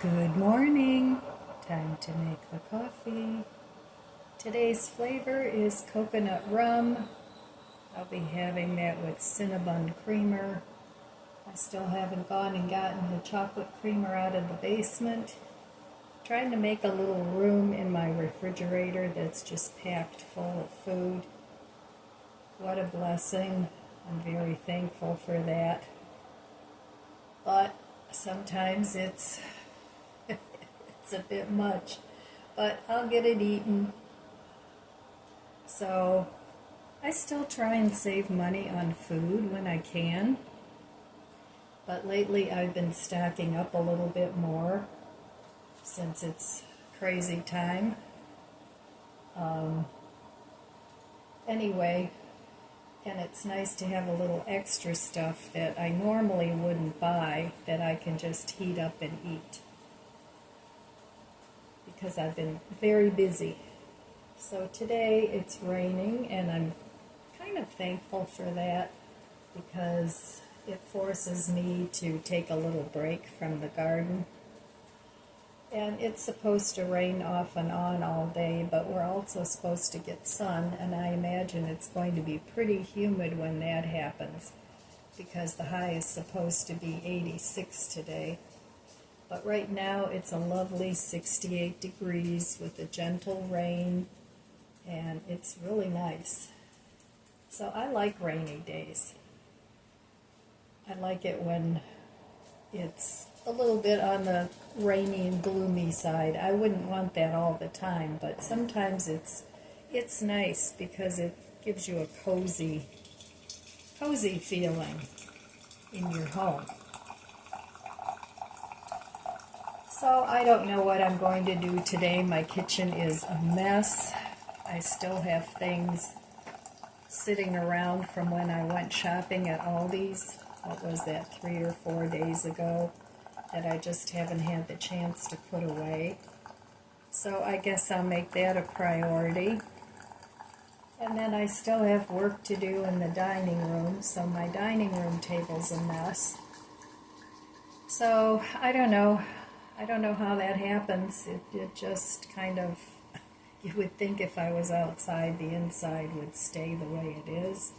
Good morning. Time to make the coffee. Today's flavor is coconut rum. I'll be having that with Cinnabon creamer. I still haven't gone and gotten the chocolate creamer out of the basement. Trying to make a little room in my refrigerator that's just packed full of food. What a blessing. I'm very thankful for that. But sometimes it's a bit much, but I'll get it eaten. So I still try and save money on food when I can, but lately I've been stocking up a little bit more since it's crazy time. Anyway, and it's nice to have a little extra stuff that I normally wouldn't buy that I can just heat up and eat, because I've been very busy. So today it's raining, and I'm kind of thankful for that because it forces me to take a little break from the garden. And it's supposed to rain off and on all day, but we're also supposed to get sun, and I imagine it's going to be pretty humid when that happens because the high is supposed to be 86 today. But right now it's a lovely 68 degrees with a gentle rain, and it's really nice. So I like rainy days. I like it when it's a little bit on the rainy and gloomy side. I wouldn't want that all the time, but sometimes it's nice because it gives you a cozy feeling in your home. So I don't know what I'm going to do today. My kitchen is a mess. I still have things sitting around from when I went shopping at Aldi's. What was that, 3 or 4 days ago, that I just haven't had the chance to put away. So I guess I'll make that a priority. And then I still have work to do in the dining room, so my dining room table's a mess. So I don't know how that happens. It just kind of, you would think if I was outside, the inside would stay the way it is.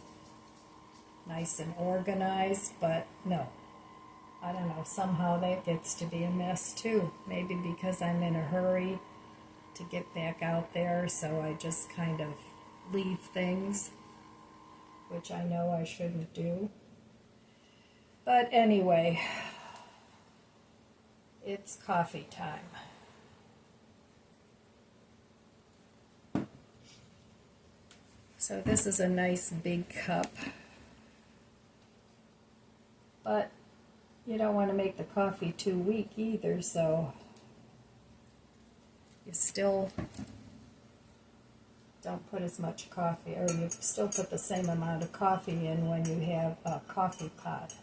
Nice and organized, but no. I don't know, somehow that gets to be a mess too. Maybe because I'm in a hurry to get back out there, so I just kind of leave things, which I know I shouldn't do. But anyway, it's coffee time. So this is a nice big cup, but you don't want to make the coffee too weak either, so you still don't put as much coffee, or you still put the same amount of coffee in when you have a coffee pot.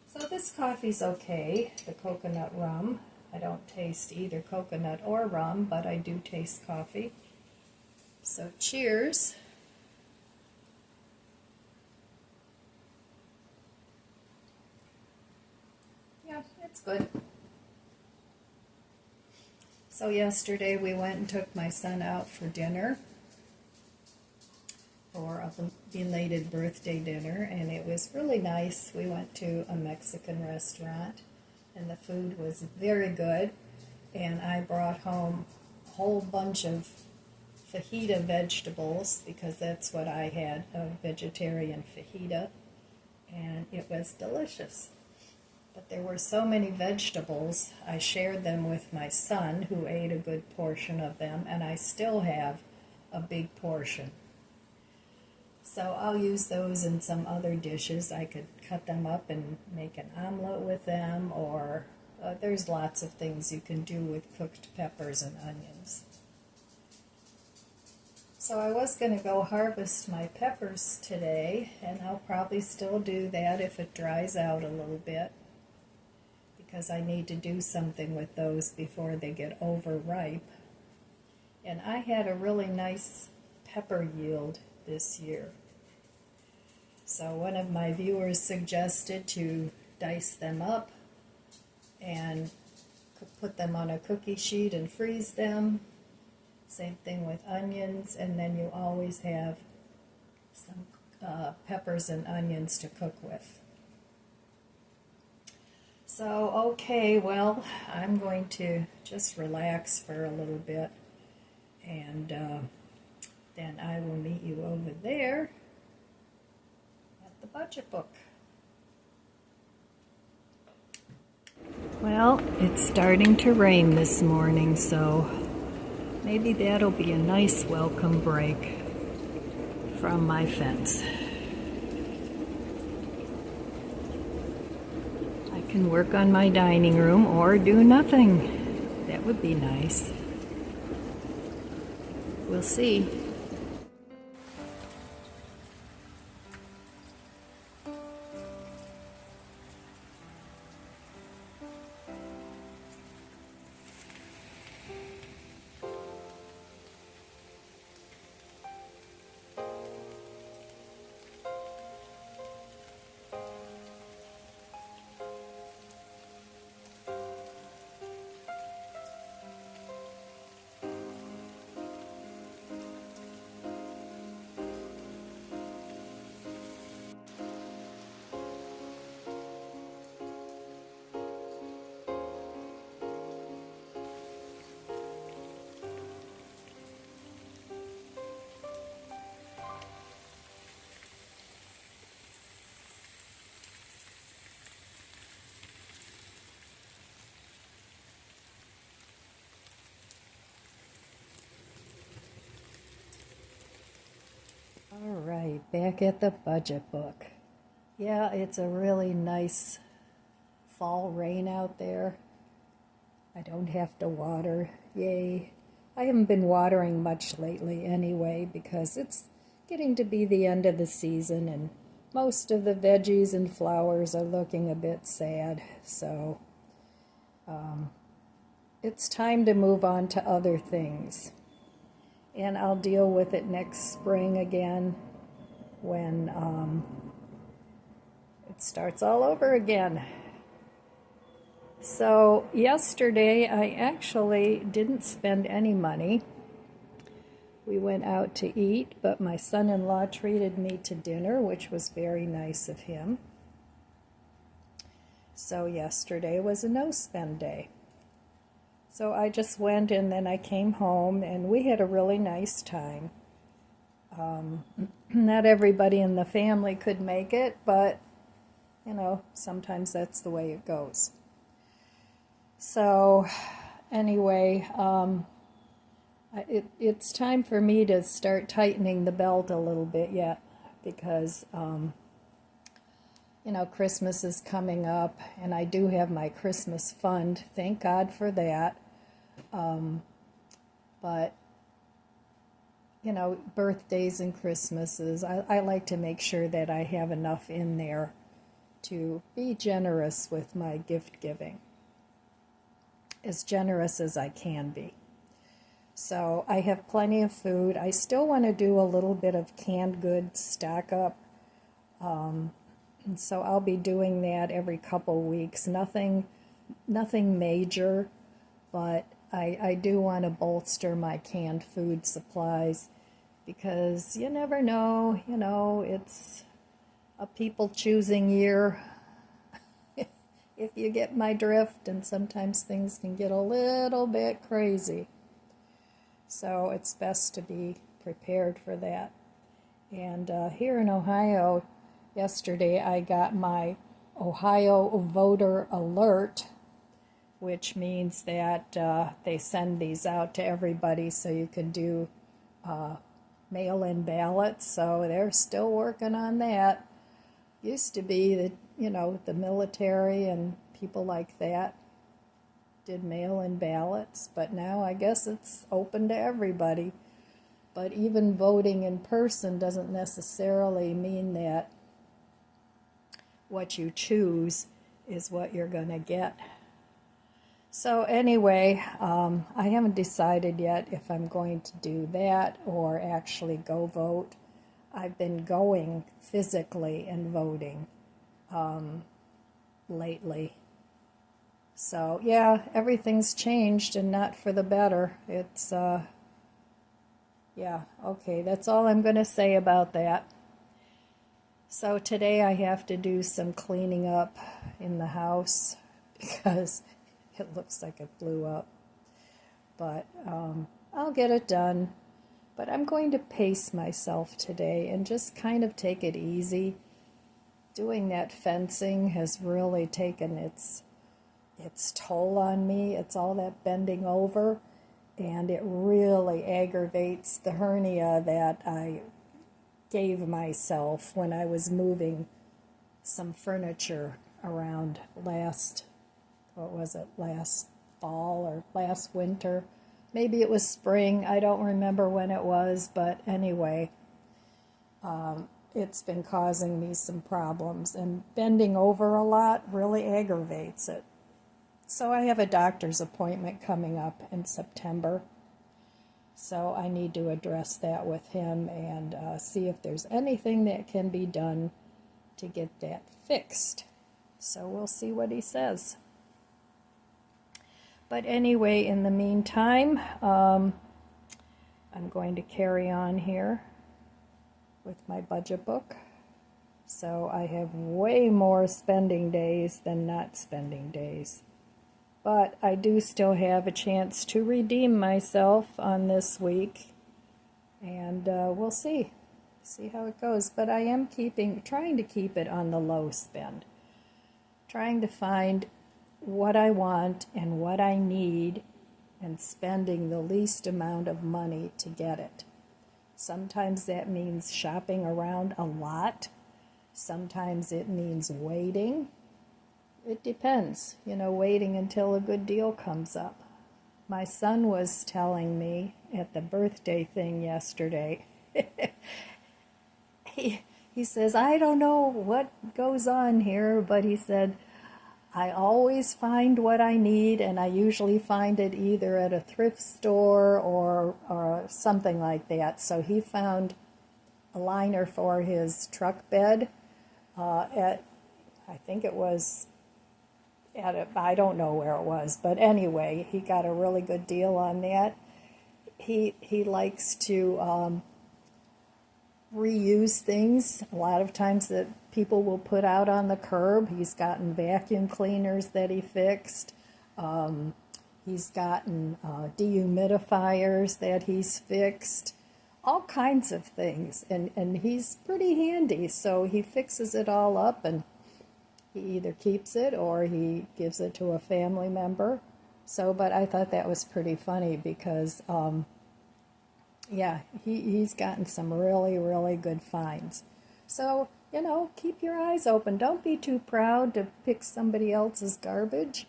So this coffee's okay, the coconut rum. I don't taste either coconut or rum, but I do taste coffee. So cheers. Yeah, it's good. So yesterday we went and took my son out for dinner, for a belated birthday dinner, and it was really nice. We went to a Mexican restaurant, and the food was very good, and I brought home a whole bunch of fajita vegetables because that's what I had, a vegetarian fajita, and it was delicious. But there were so many vegetables, I shared them with my son, who ate a good portion of them, and I still have a big portion. So I'll use those in some other dishes. I could cut them up and make an omelet with them, or there's lots of things you can do with cooked peppers and onions. So I was going to go harvest my peppers today, and I'll probably still do that if it dries out a little bit, because I need to do something with those before they get overripe. And I had a really nice pepper yield this year. So one of my viewers suggested to dice them up and put them on a cookie sheet and freeze them. Same thing with onions, and then you always have some peppers and onions to cook with. So, okay, well, I'm going to just relax for a little bit, and then I will meet you over there at the budget book. Well, it's starting to rain this morning, so maybe that'll be a nice welcome break from my fence. I can work on my dining room or do nothing. That would be nice. We'll see. All right, back at the budget book. Yeah, it's a really nice fall rain out there. I don't have to water. Yay. I haven't been watering much lately anyway because it's getting to be the end of the season and most of the veggies and flowers are looking a bit sad. So it's time to move on to other things. And I'll deal with it next spring again when it starts all over again. So yesterday I actually didn't spend any money. We went out to eat, but my son-in-law treated me to dinner, which was very nice of him. So yesterday was a no-spend day. So I just went and then I came home and we had a really nice time. Not everybody in the family could make it, but you know, sometimes that's the way it goes. So anyway, it's time for me to start tightening the belt a little bit yet because, you know, Christmas is coming up and I do have my Christmas fund. Thank God for that. But, you know, birthdays and Christmases, I like to make sure that I have enough in there to be generous with my gift giving. As generous as I can be. So I have plenty of food. I still want to do a little bit of canned goods stock up. So I'll be doing that every couple weeks. Nothing major, but I do want to bolster my canned food supplies because you never know, you know, it's a people choosing year. If you get my drift, and sometimes things can get a little bit crazy. So it's best to be prepared for that. And here in Ohio, yesterday I got my Ohio voter alert, which means that they send these out to everybody so you can do mail-in ballots. So they're still working on that. Used to be that, you know, the military and people like that did mail-in ballots, but now I guess it's open to everybody. But even voting in person doesn't necessarily mean that what you choose is what you're going to get. So anyway, I haven't decided yet if I'm going to do that or actually go vote. I've been going physically and voting lately. So, yeah, everything's changed and not for the better. It's, yeah, okay, that's all I'm going to say about that. So today I have to do some cleaning up in the house because it looks like it blew up. But I'll get it done. But I'm going to pace myself today and just kind of take it easy. Doing that fencing has really taken its toll on me. It's all that bending over, and it really aggravates the hernia that I gave myself when I was moving some furniture around last fall or last winter. Maybe it was spring. I don't remember when it was, but anyway, it's been causing me some problems, and bending over a lot really aggravates it. So I have a doctor's appointment coming up in September. So I need to address that with him and see if there's anything that can be done to get that fixed. So we'll see what he says. But anyway, in the meantime, I'm going to carry on here with my budget book. So I have way more spending days than not spending days. But I do still have a chance to redeem myself on this week. And we'll see how it goes. But I am trying to keep it on the low spend. Trying to find what I want and what I need and spending the least amount of money to get it. Sometimes that means shopping around a lot. Sometimes it means waiting. It depends, waiting until a good deal comes up. My son was telling me at the birthday thing yesterday, he says, I don't know what goes on here, but he said, I always find what I need, and I usually find it either at a thrift store or something like that. So he found a liner for his truck bed I think it was I don't know where it was, but anyway, he got a really good deal on that. He likes to reuse things. A lot of times that people will put out on the curb. He's gotten vacuum cleaners that he fixed. He's gotten dehumidifiers that he's fixed. All kinds of things, and he's pretty handy, so he fixes it all up, and he either keeps it or he gives it to a family member. So, but I thought that was pretty funny because, yeah, he's gotten some really, really good finds. So, keep your eyes open. Don't be too proud to pick somebody else's garbage.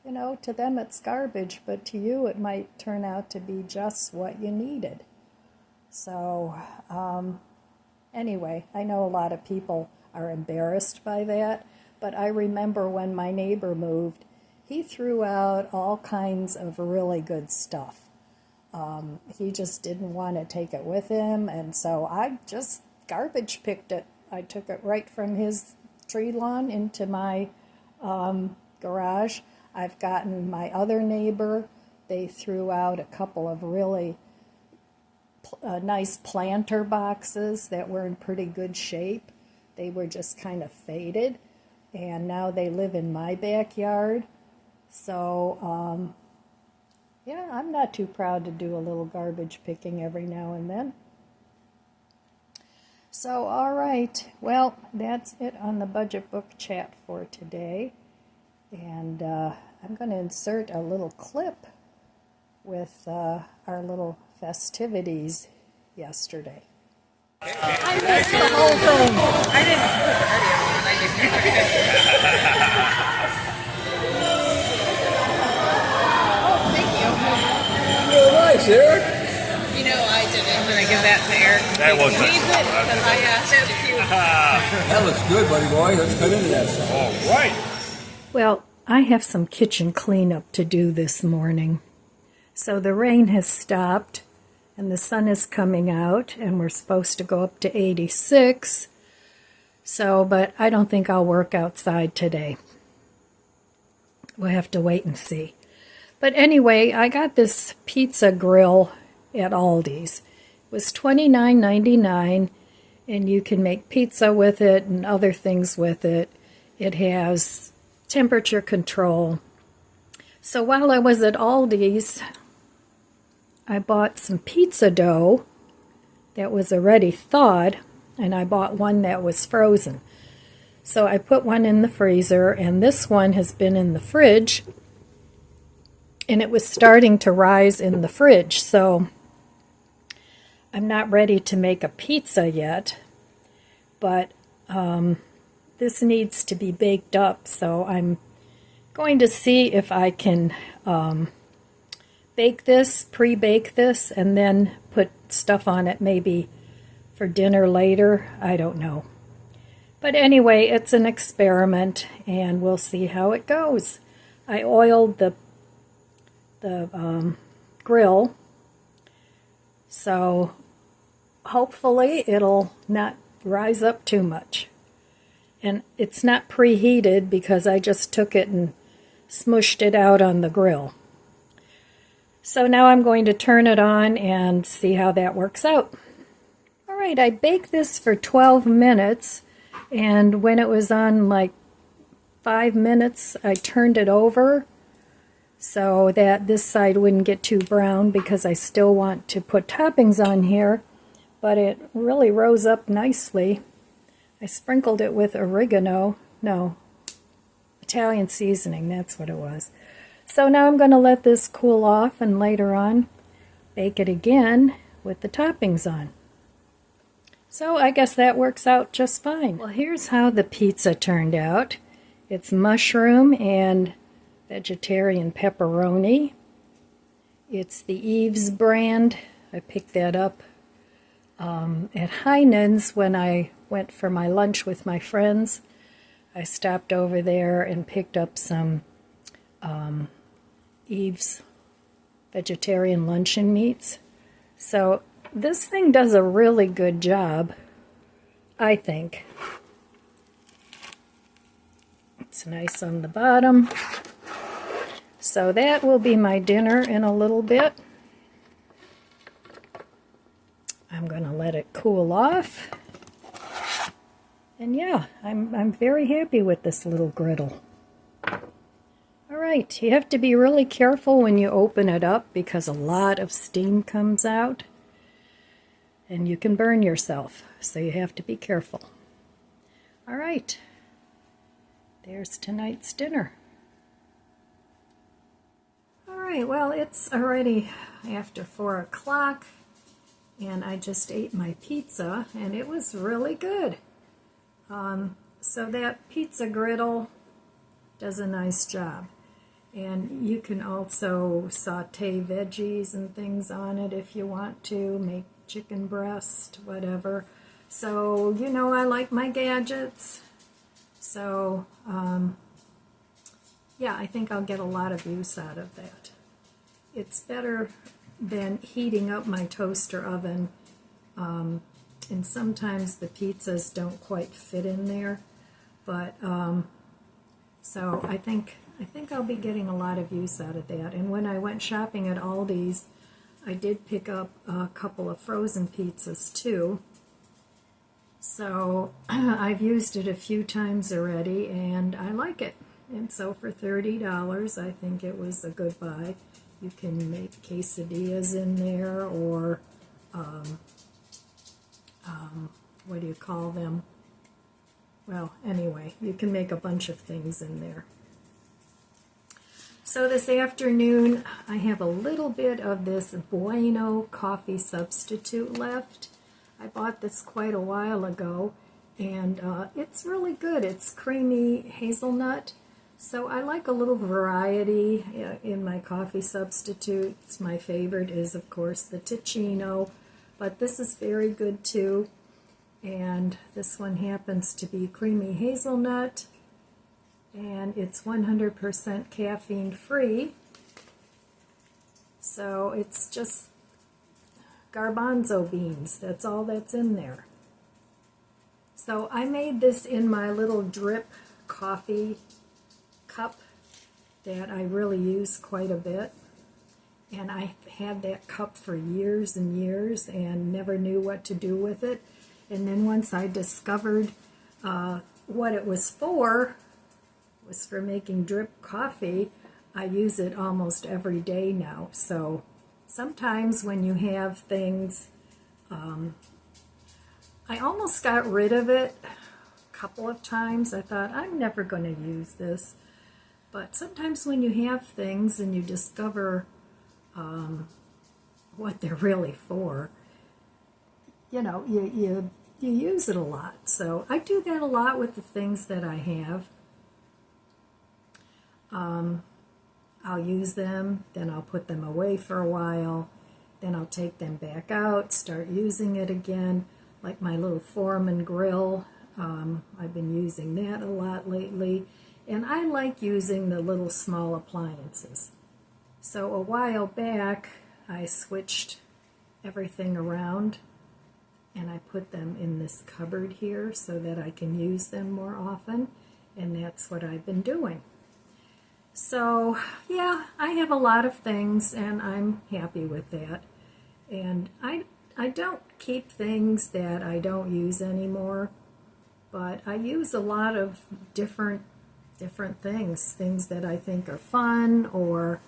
To them it's garbage, but to you it might turn out to be just what you needed. So, anyway, I know a lot of people are embarrassed by that, but I remember when my neighbor moved, he threw out all kinds of really good stuff. He just didn't want to take it with him, and so I just garbage picked it. I took it right from his tree lawn into my garage. I've gotten my other neighbor, they threw out a couple of really nice planter boxes that were in pretty good shape. They were just kind of faded, and now they live in my backyard. So, yeah, I'm not too proud to do a little garbage picking every now and then. So, all right, well, that's it on the budget book chat for today. And I'm going to insert a little clip with our little festivities yesterday. I missed the whole thing. I didn't put the audio on. I didn't hear Oh, thank you. Real nice, Eric. I didn't. I'm going to give that to Eric. That was He needs it because I asked him to. That looks good, buddy boy. Let's cut into that. All right. Well, I have some kitchen cleanup to do this morning. So the rain has stopped and the sun is coming out and we're supposed to go up to 86. So, but I don't think I'll work outside today. We'll have to wait and see. But anyway, I got this pizza grill at Aldi's. It was $29.99, and you can make pizza with it and other things with it. It has temperature control. So while I was at Aldi's, I bought some pizza dough that was already thawed, and I bought one that was frozen. So I put one in the freezer, and this one has been in the fridge, and it was starting to rise in the fridge. So I'm not ready to make a pizza yet, but this needs to be baked up, so I'm going to see if I can bake this, pre-bake this, and then put stuff on it maybe for dinner later. I don't know. But anyway, it's an experiment, and we'll see how it goes. I oiled the grill, so hopefully it'll not rise up too much. And it's not preheated because I just took it and smushed it out on the grill. So now I'm going to turn it on and see how that works out. All right, I baked this for 12 minutes, and when it was on like 5 minutes, I turned it over so that this side wouldn't get too brown, because I still want to put toppings on here, but it really rose up nicely. I sprinkled it with oregano, no, Italian seasoning, that's what it was. So now I'm going to let this cool off, and later on bake it again with the toppings on. So I guess that works out just fine. Well, here's how the pizza turned out. It's mushroom and vegetarian pepperoni. It's the Eve's brand. I picked that up at Heinen's when I went for my lunch with my friends. I stopped over there and picked up some Eve's vegetarian luncheon meats. So this thing does a really good job, I think. It's nice on the bottom. So that will be my dinner in a little bit. I'm going to let it cool off. And yeah, I'm very happy with this little griddle. All right, you have to be really careful when you open it up because a lot of steam comes out and you can burn yourself, so you have to be careful. All right, there's tonight's dinner. All right, well, it's already after 4 o'clock, and I just ate my pizza, and it was really good. So that pizza griddle does a nice job. And you can also saute veggies and things on it if you want to, make chicken breast, whatever. So, you know, I like my gadgets. So, yeah, I think I'll get a lot of use out of that. It's better than heating up my toaster oven. And sometimes the pizzas don't quite fit in there. But, so I think I'll be getting a lot of use out of that. And when I went shopping at Aldi's, I did pick up a couple of frozen pizzas too. So I've used it a few times already, and I like it. And so for $30, I think it was a good buy. You can make quesadillas in there, or what do you call them? Well, anyway, you can make a bunch of things in there. So this afternoon, I have a little bit of this Bueno coffee substitute left. I bought this quite a while ago, and it's really good. It's creamy hazelnut, so I like a little variety in my coffee substitutes. My favorite is, of course, the Ticino, but this is very good too. And this one happens to be creamy hazelnut, and it's 100% caffeine free. So it's just garbanzo beans. That's all that's in there. So I made this in my little drip coffee cup, that I really use quite a bit. And I had that cup for years and years and never knew what to do with it. And then once I discovered what it was for making drip coffee, I use it almost every day now. So sometimes when you have things, I almost got rid of it a couple of times. I thought, I'm never going to use this. But sometimes when you have things and you discover what they're really for, you know, you use it a lot. So I do that a lot with the things that I have. I'll use them, then I'll put them away for a while, then I'll take them back out, start using it again, like my little Foreman grill. I've been using that a lot lately, and I like using the little small appliances. So a while back, I switched everything around, and I put them in this cupboard here so that I can use them more often, and that's what I've been doing. So, yeah, I have a lot of things, and I'm happy with that. And I don't keep things that I don't use anymore, but I use a lot of different things that I think are fun, or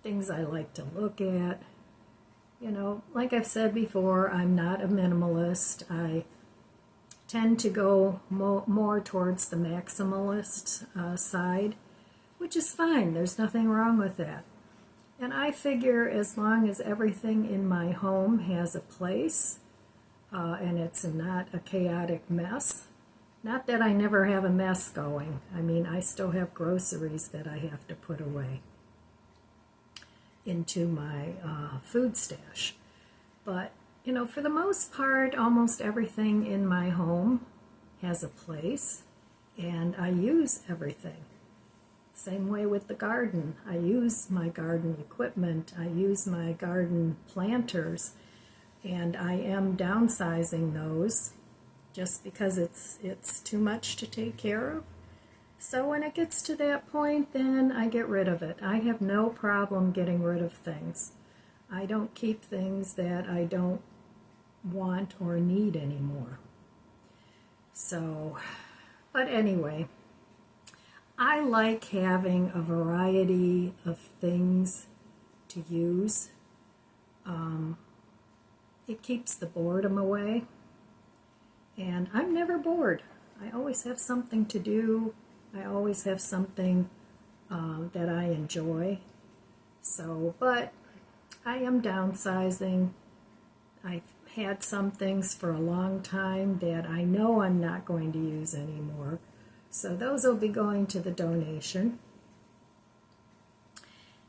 things I like to look at. You know, like I've said before, I'm not a minimalist. I tend to go more towards the maximalist side, which is fine. There's nothing wrong with that. And I figure as long as everything in my home has a place and it's not a chaotic mess, not that I never have a mess going. I mean, I still have groceries that I have to put away into my food stash. But you know, for the most part, almost everything in my home has a place, and I use everything. Same way with the garden. I use my garden equipment, I use my garden planters, and I am downsizing those just because it's too much to take care of. So when it gets to that point, then I get rid of it. I have no problem getting rid of things. I don't keep things that I don't want or need anymore. So, but anyway, I like having a variety of things to use. It keeps the boredom away, and I'm never bored. I always have something to do. I always have something that I enjoy. So, but I am downsizing. I've had some things for a long time that I know I'm not going to use anymore. So those will be going to the donation.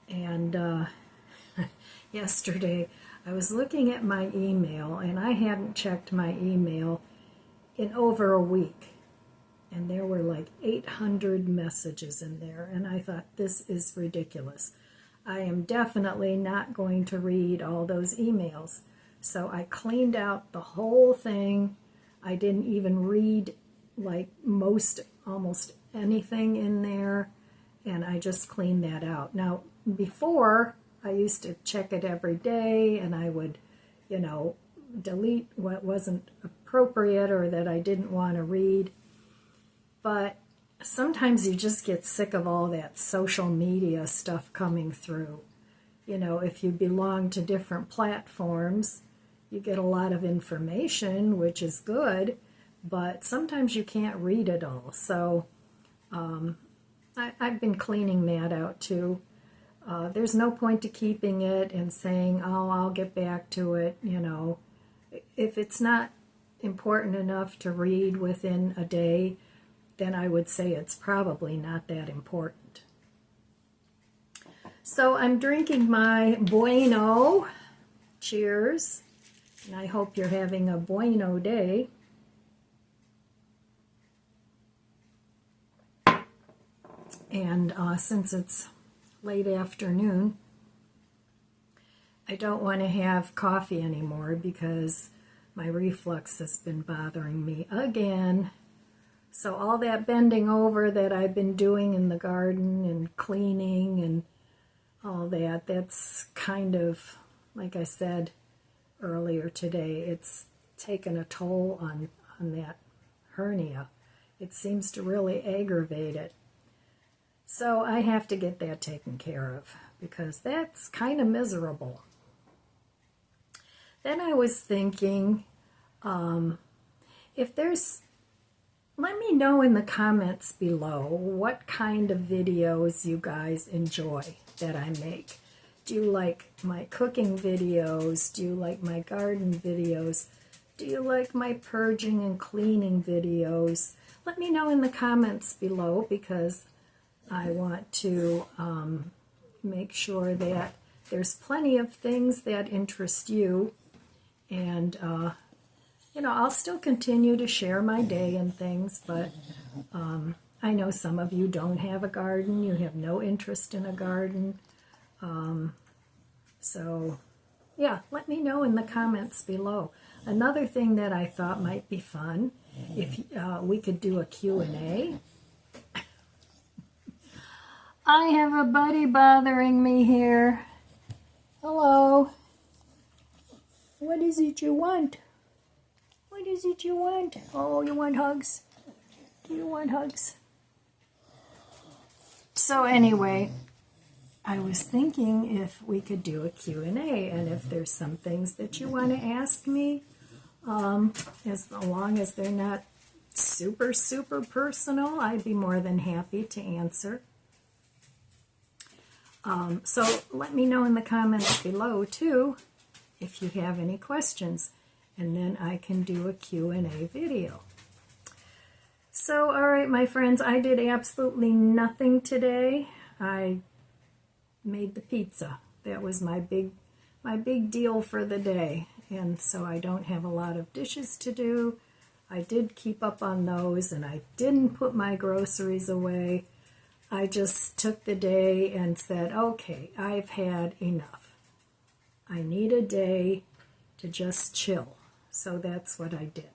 And yesterday I was looking at my email, and I hadn't checked my email in over a week. And there were like 800 messages in there, and I thought, this is ridiculous. I am definitely not going to read all those emails. So I cleaned out the whole thing. I didn't even read like almost anything in there, and I just cleaned that out. Now, before, I used to check it every day, and I would, you know, delete what wasn't appropriate or that I didn't want to read. But sometimes you just get sick of all that social media stuff coming through. You know, if you belong to different platforms, you get a lot of information, which is good, but sometimes you can't read it all. So I've been cleaning that out too. There's no point to keeping it and saying, oh, I'll get back to it. You know, if it's not important enough to read within a day, then I would say it's probably not that important. So I'm drinking my Bueno. Cheers. And I hope you're having a bueno day. And since it's late afternoon, I don't want to have coffee anymore because my reflux has been bothering me again. So all that bending over that I've been doing in the garden and cleaning and all that, that's kind of, like I said earlier today, it's taken a toll on that hernia. It seems to really aggravate it. So I have to get that taken care of because that's kind of miserable. Then I was thinking, if there's, let me know in the comments below what kind of videos you guys enjoy that I make. Do you like my cooking videos? Do you like my garden videos? Do you like my purging and cleaning videos? Let me know in the comments below because I want to make sure that there's plenty of things that interest you. And, you know, I'll still continue to share my day and things, but I know some of you don't have a garden. You have no interest in a garden. So, yeah, let me know in the comments below. Another thing that I thought might be fun, if we could do a Q&A. I have a buddy bothering me here. Hello. What is it you want? What is it you want? Oh, you want hugs? Do you want hugs? So anyway, I was thinking if we could do a Q&A, and if there's some things that you want to ask me, as long as they're not super, super personal, I'd be more than happy to answer. So let me know in the comments below, too, if you have any questions, and then I can do a Q&A video. So, all right, my friends, I did absolutely nothing today. I made the pizza. That was my big deal for the day, and so I don't have a lot of dishes to do. I did keep up on those, and I didn't put my groceries away. I just took the day and said, okay, I've had enough. I need a day to just chill. So that's what I did.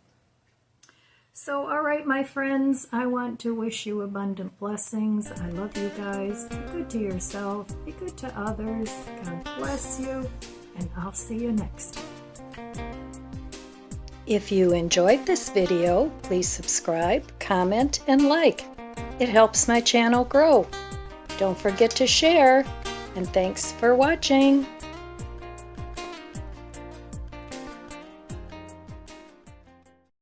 So, all right, my friends, I want to wish you abundant blessings. I love you guys. Be good to yourself. Be good to others. God bless you, and I'll see you next time. If you enjoyed this video, please subscribe, comment, and like. It helps my channel grow. Don't forget to share, and thanks for watching.